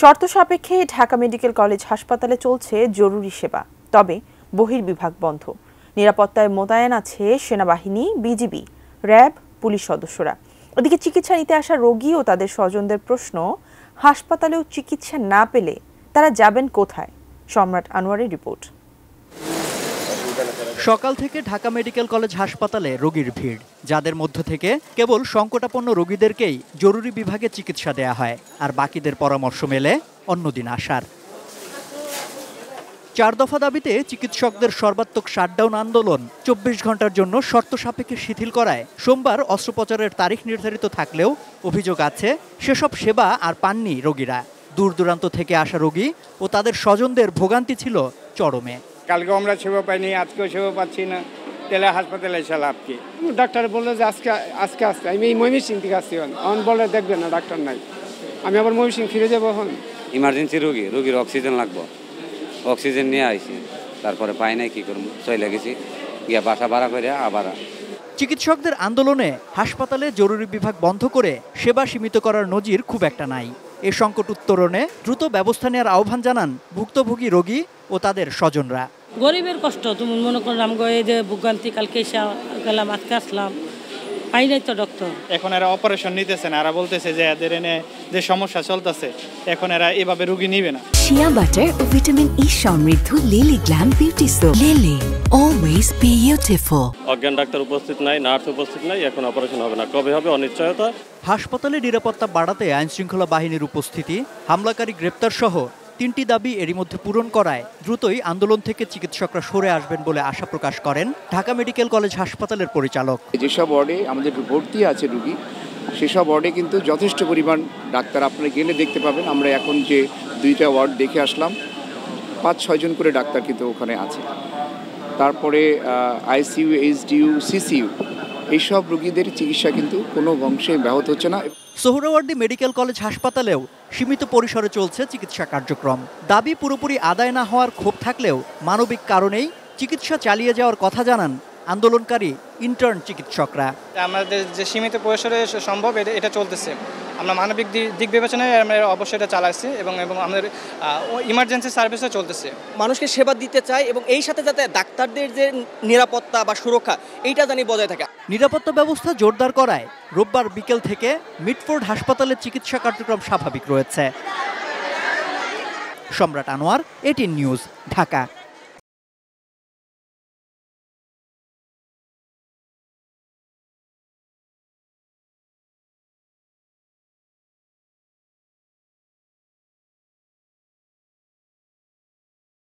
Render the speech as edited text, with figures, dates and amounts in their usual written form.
শর্ত সাপেক্ষে Dhaka medical college হাসপাতালে চলছে জরুরি সেবা, তবে বহির্বিভাগ বন্ধ। নিরাপত্তায় মোতায়েন আছে সেনাবাহিনী, বিজিবি, র্যাব, পুলিশ সদস্যরা। ওদিকে চিকিৎসা নিতে আসা রোগী ও তাদের স্বজনদের প্রশ্ন, হাসপাতালেও চিকিৎসা না পেলে তারা যাবেন কোথায়? সম্রাট আনোয়ারের রিপোর্ট। সকাল থেকে ঢাকা মেডিকেল কলেজ হাসপাতালে রোগীর ভিড়, যাদের মধ্য থেকে কেবল সংকটাপন্ন রোগীদেরকেই জরুরি বিভাগে চিকিৎসা দেয়া হয়, আর বাকিদের পরামর্শ মেলে অন্যদিন আসার। 4 দফা দাবিতে চিকিৎসকদের সর্বাত্মক শাটডাউন আন্দোলন 24 ঘন্টার জন্য শর্ত সাপেক্ষে শিথিল করায় সোমবার অস্ত্রোপচারের তারিখ নির্ধারিত থাকলেও অভিযোগ আছে সেসব সেবা আর পাননি রোগীরা। দূর দূরান্ত থেকে আসা রোগী ও তাদের স্বজনদের ভোগান্তি ছিল চরমে। কালকে আমরা সেবা পাইনি, আজকেও সেবা পাচ্ছি না, তাহলে হাসপাতালে এসে লাভ কি? ডাক্তার বললো যে আজকে আসতে, আমি এই ময়মনসিংহ থেকে আসছি, এখন বলে দেখবেন না ডাক্তার নাই, আমি আবার ময়মনসিংহ ফিরে যাবো। এখন ইমার্জেন্সি রোগীর অক্সিজেন লাগবো, অক্সিজেন নিয়ে আইছি, তারপরে পাই নাই, কি করবো, চলে গেছি, গিয়া বাসা ভাড়া করে আবার। চিকিৎসকদের আন্দোলনে হাসপাতালে জরুরি বিভাগ বন্ধ করে সেবা সীমিত করার নজির খুব একটা নাই। এ সংকট উত্তরণে দ্রুত ব্যবস্থা নেওয়ার আহ্বান জানান ভুক্তভোগী রোগী ও তাদের স্বজনরা। গরিবের কষ্ট, তুমি মনে করলাম এই যে ভোগান্তি, কালকে এসে গেলাম, আজকে আসলাম, পাই নাই তো ডক্টর। এখন এরা অপারেশন নিতেছে না, এরা বলতেছে যে এদের এনে যে সমস্যা চলতেছে, এখন এরা এভাবে রোগী নিবে না। শিয়া বাটার ও ভিটামিন ই সমৃদ্ধ lily glam beauty soap. Lily, always beautiful. অজ্ঞান ডাক্তার উপস্থিত নাই, নার্স উপস্থিত নাই, এখন অপারেশন হবে না। কবে হবে অনিশ্চয়তা। হাসপাতালে নিরাপত্তা বাড়াতে আইনশৃঙ্খলা বাহিনীর উপস্থিতি, হামলাকারী গ্রেপ্তার সহ 3টি দাবি এরই মধ্যে পূরণ করায় দ্রুতই আন্দোলন থেকে চিকিৎসকরা সরে আসবেন বলে আশা প্রকাশ করেন ঢাকা মেডিকেল কলেজ হাসপাতালের পরিচালক। যেসব ওয়ার্ডে আমাদের ভর্তি আছে রোগী, সেসব ওয়ার্ডে কিন্তু যথেষ্ট পরিমাণ ডাক্তার, আপনারা গেলে দেখতে পাবেন। আমরা এখন যে 2টা ওয়ার্ড দেখে আসলাম, 5-6 জন করে ডাক্তার কিন্তু ওখানে আছে। তারপরে আইসিইউ, এইচডিইউ, সিসিইউ, এইসব রোগীদের চিকিৎসা কিন্তু কোনো অংশে ব্যাহত হচ্ছে না। সোহরাওয়ার্দী মেডিকেল কলেজ হাসপাতালেও সীমিত পরিসরে চলছে চিকিৎসা কার্যক্রম। দাবি পুরোপুরি আদায় না হওয়ার ক্ষোভ থাকলেও মানবিক কারণেই চিকিৎসা চালিয়ে যাওয়ার কথা জানান আন্দোলনকারী ইন্টার্ন চিকিৎসকরা। আমাদের যে সীমিত পরিসরে সম্ভব এটা চলতেছে, আমরা মানবিক দিক বিবেচনায় আমরা অবশ্যই এটা চালাচ্ছি এবং আমাদের ইমার্জেন্সি সার্ভিসও চলতেছে। মানুষকে সেবা দিতে চাই এবং এই সাথে যাতে ডাক্তারদের যে নিরাপত্তা বা সুরক্ষা, এইটা জানি বজায় থাকে। নিরাপত্তা ব্যবস্থা জোরদার করায় রোববার বিকেল থেকে মিটফোর্ড হাসপাতালে চিকিৎসা কার্যক্রম স্বাভাবিক রয়েছে। সম্রাট আনোয়ার, 18 নিউজ, ঢাকা।